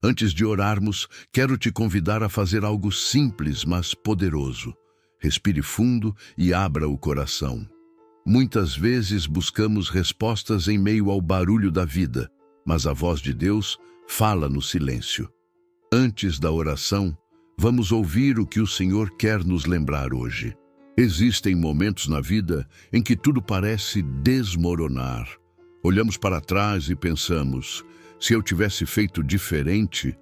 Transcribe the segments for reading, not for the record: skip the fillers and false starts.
Antes de orarmos, quero te convidar a fazer algo simples, mas poderoso. Respire fundo e abra o coração. Muitas vezes buscamos respostas em meio ao barulho da vida, mas a voz de Deus fala no silêncio. Antes da oração, vamos ouvir o que o Senhor quer nos lembrar hoje. Existem momentos na vida em que tudo parece desmoronar. Olhamos para trás e pensamos, se eu tivesse feito diferente,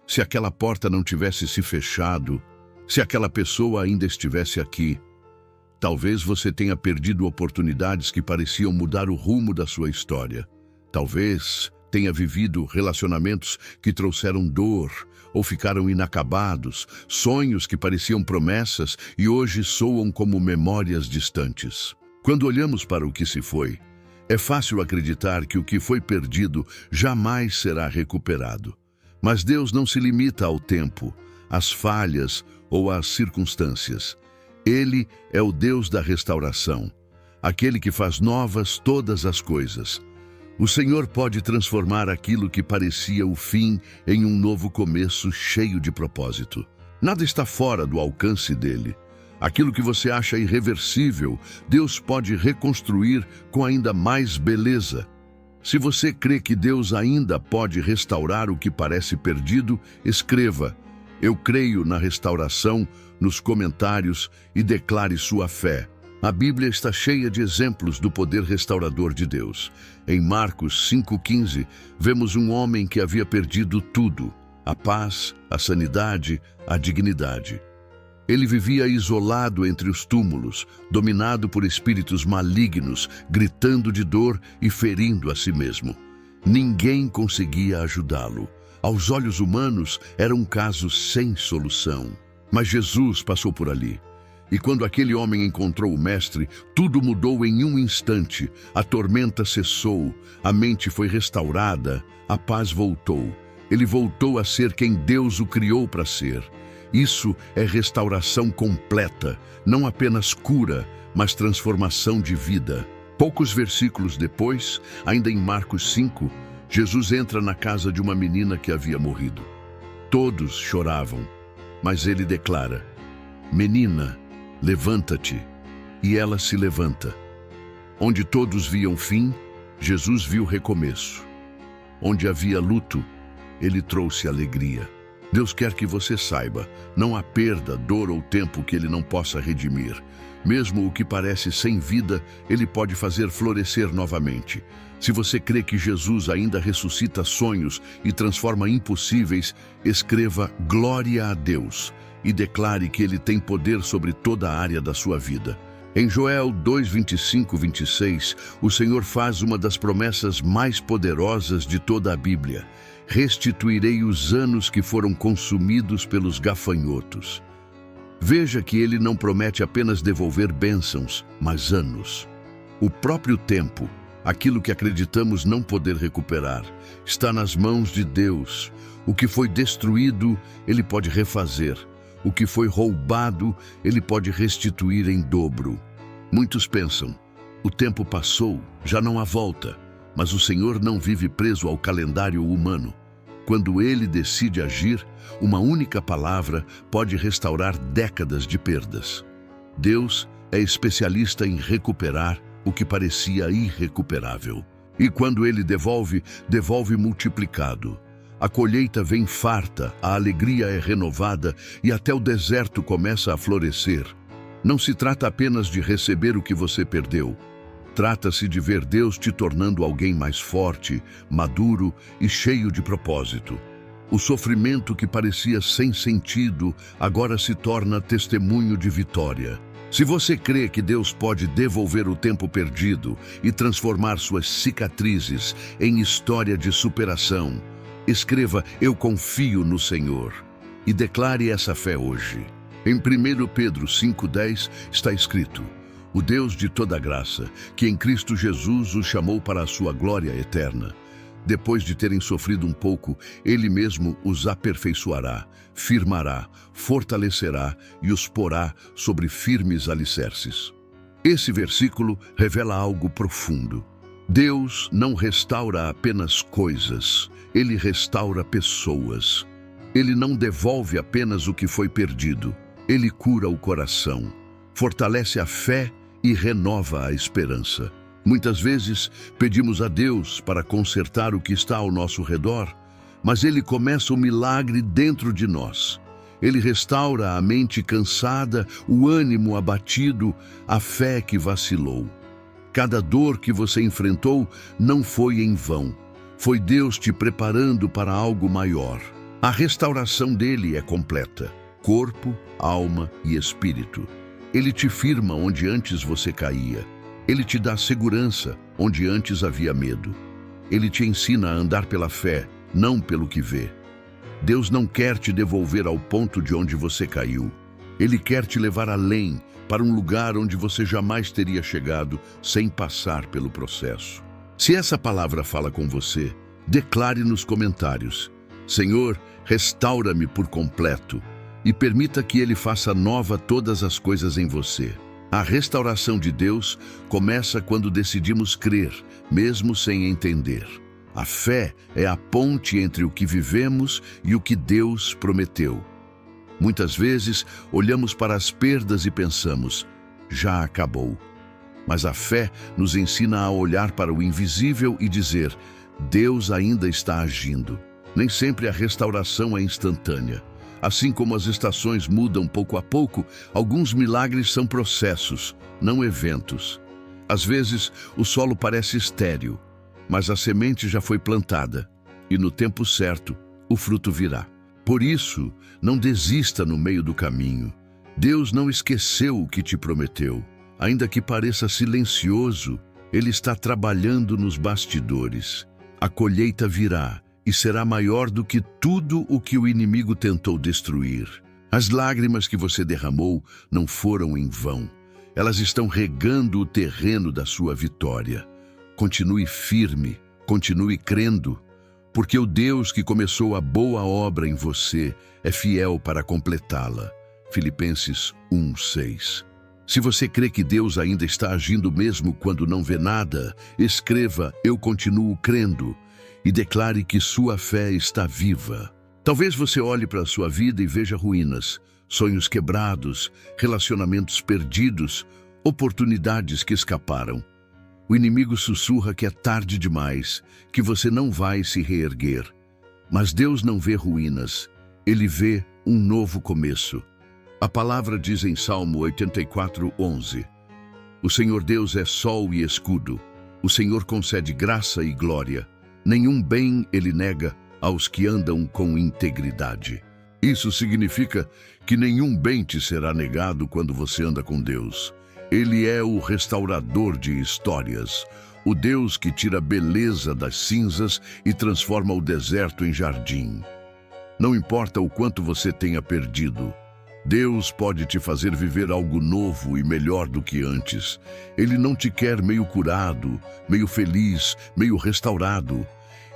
se aquela porta não tivesse se fechado, se aquela pessoa ainda estivesse aqui. Talvez você tenha perdido oportunidades que pareciam mudar o rumo da sua história. Talvez tenha vivido relacionamentos que trouxeram dor ou ficaram inacabados, sonhos que pareciam promessas e hoje soam como memórias distantes. Quando olhamos para o que se foi, é fácil acreditar que o que foi perdido jamais será recuperado. Mas Deus não se limita ao tempo, às falhas ou às circunstâncias. Ele é o Deus da restauração, aquele que faz novas todas as coisas. O Senhor pode transformar aquilo que parecia o fim em um novo começo cheio de propósito. Nada está fora do alcance dele. Aquilo que você acha irreversível, Deus pode reconstruir com ainda mais beleza. Se você crê que Deus ainda pode restaurar o que parece perdido, escreva: "Eu creio na restauração" nos comentários e declare sua fé. A Bíblia está cheia de exemplos do poder restaurador de Deus. Em Marcos 5,15, vemos um homem que havia perdido tudo: a paz, a sanidade, a dignidade. Ele vivia isolado entre os túmulos, dominado por espíritos malignos, gritando de dor e ferindo a si mesmo. Ninguém conseguia ajudá-lo. Aos olhos humanos, era um caso sem solução. Mas Jesus passou por ali. E quando aquele homem encontrou o Mestre, tudo mudou em um instante. A tormenta cessou, a mente foi restaurada, a paz voltou. Ele voltou a ser quem Deus o criou para ser. Isso é restauração completa, não apenas cura, mas transformação de vida. Poucos versículos depois, ainda em Marcos 5, Jesus entra na casa de uma menina que havia morrido. Todos choravam, mas ele declara: "Menina, levanta-te." E ela se levanta. Onde todos viam fim, Jesus viu recomeço. Onde havia luto, ele trouxe alegria. Deus quer que você saiba, não há perda, dor ou tempo que ele não possa redimir. Mesmo o que parece sem vida, ele pode fazer florescer novamente. Se você crê que Jesus ainda ressuscita sonhos e transforma impossíveis, escreva "Glória a Deus" e declare que ele tem poder sobre toda a área da sua vida. Em Joel 2:25-26, o Senhor faz uma das promessas mais poderosas de toda a Bíblia: "Restituirei os anos que foram consumidos pelos gafanhotos." Veja que ele não promete apenas devolver bênçãos, mas anos. O próprio tempo, aquilo que acreditamos não poder recuperar, está nas mãos de Deus. O que foi destruído, ele pode refazer. O que foi roubado, ele pode restituir em dobro. Muitos pensam: o tempo passou, já não há volta. Mas o Senhor não vive preso ao calendário humano. Quando ele decide agir, uma única palavra pode restaurar décadas de perdas. Deus é especialista em recuperar o que parecia irrecuperável. E quando ele devolve, devolve multiplicado. A colheita vem farta, a alegria é renovada e até o deserto começa a florescer. Não se trata apenas de receber o que você perdeu. Trata-se de ver Deus te tornando alguém mais forte, maduro e cheio de propósito. O sofrimento que parecia sem sentido agora se torna testemunho de vitória. Se você crê que Deus pode devolver o tempo perdido e transformar suas cicatrizes em história de superação, escreva "Eu confio no Senhor" e declare essa fé hoje. Em 1 Pedro 5,10 está escrito: "O Deus de toda graça, que em Cristo Jesus os chamou para a sua glória eterna. Depois de terem sofrido um pouco, Ele mesmo os aperfeiçoará, firmará, fortalecerá e os porá sobre firmes alicerces." Esse versículo revela algo profundo. Deus não restaura apenas coisas, Ele restaura pessoas. Ele não devolve apenas o que foi perdido, Ele cura o coração, fortalece a fé e renova a esperança. Muitas vezes pedimos a Deus para consertar o que está ao nosso redor, mas Ele começa o milagre dentro de nós. Ele restaura a mente cansada, o ânimo abatido, a fé que vacilou. Cada dor que você enfrentou não foi em vão. Foi Deus te preparando para algo maior. A restauração dele é completa: corpo, alma e espírito. Ele te firma onde antes você caía. Ele te dá segurança onde antes havia medo. Ele te ensina a andar pela fé, não pelo que vê. Deus não quer te devolver ao ponto de onde você caiu. Ele quer te levar além, para um lugar onde você jamais teria chegado sem passar pelo processo. Se essa palavra fala com você, declare nos comentários: Senhor, restaura-me por completo e permita que Ele faça nova todas as coisas em você. A restauração de Deus começa quando decidimos crer, mesmo sem entender. A fé é a ponte entre o que vivemos e o que Deus prometeu. Muitas vezes, olhamos para as perdas e pensamos: já acabou. Mas a fé nos ensina a olhar para o invisível e dizer: Deus ainda está agindo. Nem sempre a restauração é instantânea. Assim como as estações mudam pouco a pouco, alguns milagres são processos, não eventos. Às vezes, o solo parece estéril, mas a semente já foi plantada, e no tempo certo, o fruto virá. Por isso, não desista no meio do caminho. Deus não esqueceu o que te prometeu. Ainda que pareça silencioso, Ele está trabalhando nos bastidores. A colheita virá e será maior do que tudo o que o inimigo tentou destruir. As lágrimas que você derramou não foram em vão. Elas estão regando o terreno da sua vitória. Continue firme, continue crendo, porque o Deus que começou a boa obra em você é fiel para completá-la. Filipenses 1:6. Se você crê que Deus ainda está agindo mesmo quando não vê nada, escreva: eu continuo crendo, e declare que sua fé está viva. Talvez você olhe para a sua vida e veja ruínas, sonhos quebrados, relacionamentos perdidos, oportunidades que escaparam. O inimigo sussurra que é tarde demais, que você não vai se reerguer. Mas Deus não vê ruínas, Ele vê um novo começo. A palavra diz em Salmo 84:11: O Senhor Deus é sol e escudo, o Senhor concede graça e glória. Nenhum bem Ele nega aos que andam com integridade. Isso significa que nenhum bem te será negado quando você anda com Deus. Ele é o restaurador de histórias, o Deus que tira a beleza das cinzas e transforma o deserto em jardim. Não importa o quanto você tenha perdido, Deus pode te fazer viver algo novo e melhor do que antes. Ele não te quer meio curado, meio feliz, meio restaurado.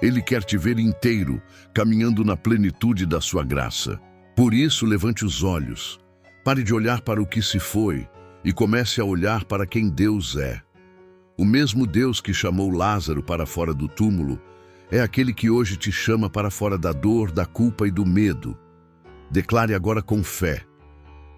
Ele quer te ver inteiro, caminhando na plenitude da sua graça. Por isso, levante os olhos. Pare de olhar para o que se foi e comece a olhar para quem Deus é. O mesmo Deus que chamou Lázaro para fora do túmulo é aquele que hoje te chama para fora da dor, da culpa e do medo. Declare agora com fé: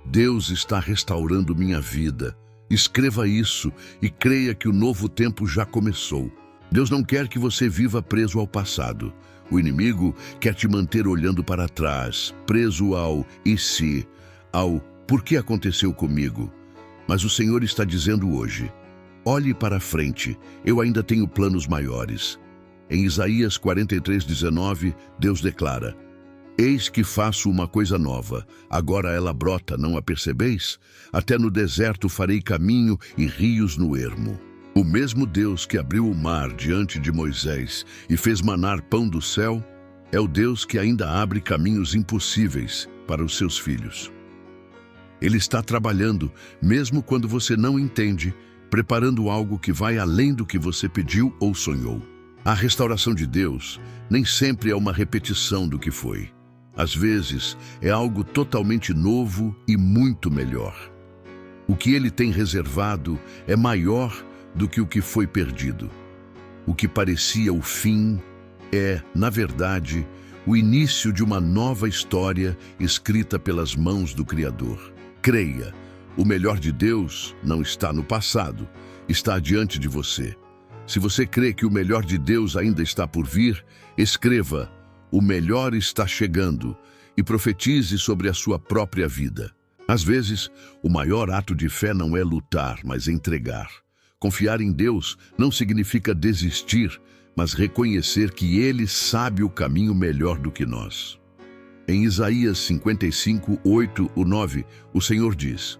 Deus está restaurando minha vida. Escreva isso e creia que o novo tempo já começou. Deus não quer que você viva preso ao passado. O inimigo quer te manter olhando para trás, preso ao "e se", ao "por que aconteceu comigo?". Mas o Senhor está dizendo hoje: olhe para frente, eu ainda tenho planos maiores. Em Isaías 43:19, Deus declara: Eis que faço uma coisa nova, agora ela brota, não a percebeis? Até no deserto farei caminho e rios no ermo. O mesmo Deus que abriu o mar diante de Moisés e fez manar pão do céu, é o Deus que ainda abre caminhos impossíveis para os seus filhos. Ele está trabalhando, mesmo quando você não entende, preparando algo que vai além do que você pediu ou sonhou. A restauração de Deus nem sempre é uma repetição do que foi. Às vezes, é algo totalmente novo e muito melhor. O que Ele tem reservado é maior do que o que foi perdido. O que parecia o fim é, na verdade, o início de uma nova história escrita pelas mãos do Criador. Creia, o melhor de Deus não está no passado, está diante de você. Se você crê que o melhor de Deus ainda está por vir, escreva: o melhor está chegando, e profetize sobre a sua própria vida. Às vezes, o maior ato de fé não é lutar, mas entregar. Confiar em Deus não significa desistir, mas reconhecer que Ele sabe o caminho melhor do que nós. Em Isaías 55, 8 ou 9, o Senhor diz: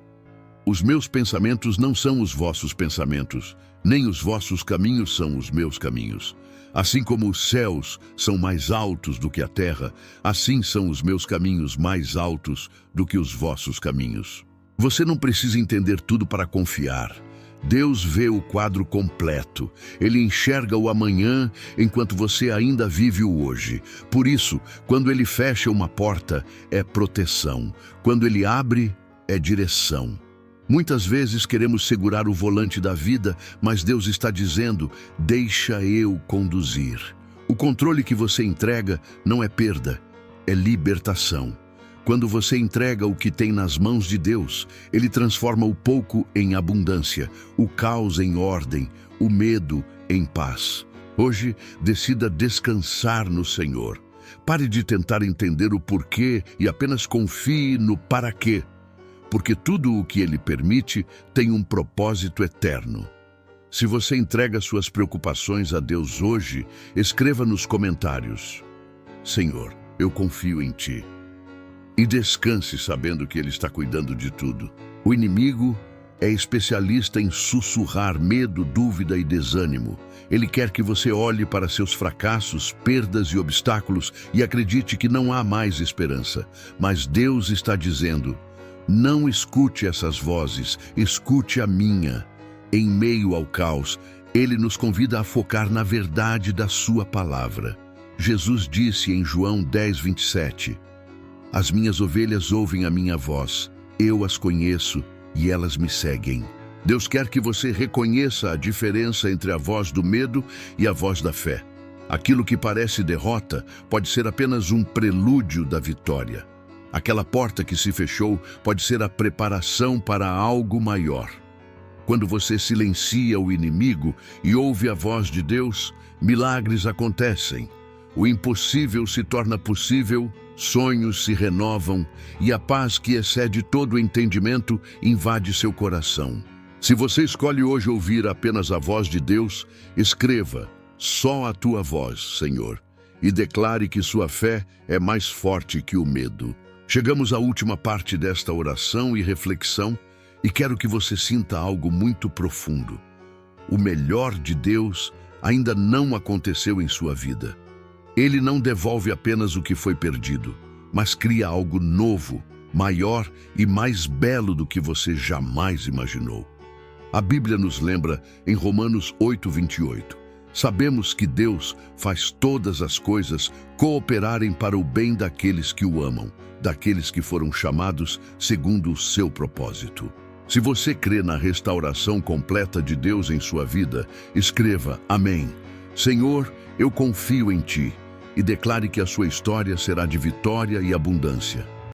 os meus pensamentos não são os vossos pensamentos, nem os vossos caminhos são os meus caminhos. Assim como os céus são mais altos do que a terra, assim são os meus caminhos mais altos do que os vossos caminhos. Você não precisa entender tudo para confiar. Deus vê o quadro completo. Ele enxerga o amanhã enquanto você ainda vive o hoje. Por isso, quando Ele fecha uma porta, é proteção. Quando Ele abre, é direção. Muitas vezes queremos segurar o volante da vida, mas Deus está dizendo: deixa eu conduzir. O controle que você entrega não é perda, é libertação. Quando você entrega o que tem nas mãos de Deus, Ele transforma o pouco em abundância, o caos em ordem, o medo em paz. Hoje, decida descansar no Senhor. Pare de tentar entender o porquê e apenas confie no para quê. Porque tudo o que Ele permite tem um propósito eterno. Se você entrega suas preocupações a Deus hoje, escreva nos comentários: Senhor, eu confio em Ti. E descanse sabendo que Ele está cuidando de tudo. O inimigo é especialista em sussurrar medo, dúvida e desânimo. Ele quer que você olhe para seus fracassos, perdas e obstáculos e acredite que não há mais esperança. Mas Deus está dizendo: não escute essas vozes, escute a minha. Em meio ao caos, Ele nos convida a focar na verdade da sua palavra. Jesus disse em João 10, 27, as minhas ovelhas ouvem a minha voz, eu as conheço e elas me seguem. Deus quer que você reconheça a diferença entre a voz do medo e a voz da fé. Aquilo que parece derrota pode ser apenas um prelúdio da vitória. Aquela porta que se fechou pode ser a preparação para algo maior. Quando você silencia o inimigo e ouve a voz de Deus, milagres acontecem. O impossível se torna possível, sonhos se renovam e a paz que excede todo o entendimento invade seu coração. Se você escolhe hoje ouvir apenas a voz de Deus, escreva: só a tua voz, Senhor, e declare que sua fé é mais forte que o medo. Chegamos à última parte desta oração e reflexão e quero que você sinta algo muito profundo. O melhor de Deus ainda não aconteceu em sua vida. Ele não devolve apenas o que foi perdido, mas cria algo novo, maior e mais belo do que você jamais imaginou. A Bíblia nos lembra em Romanos 8, 28. Sabemos que Deus faz todas as coisas cooperarem para o bem daqueles que o amam, daqueles que foram chamados segundo o seu propósito. Se você crê na restauração completa de Deus em sua vida, escreva: Amém. Senhor, eu confio em Ti, e declare que a sua história será de vitória e abundância.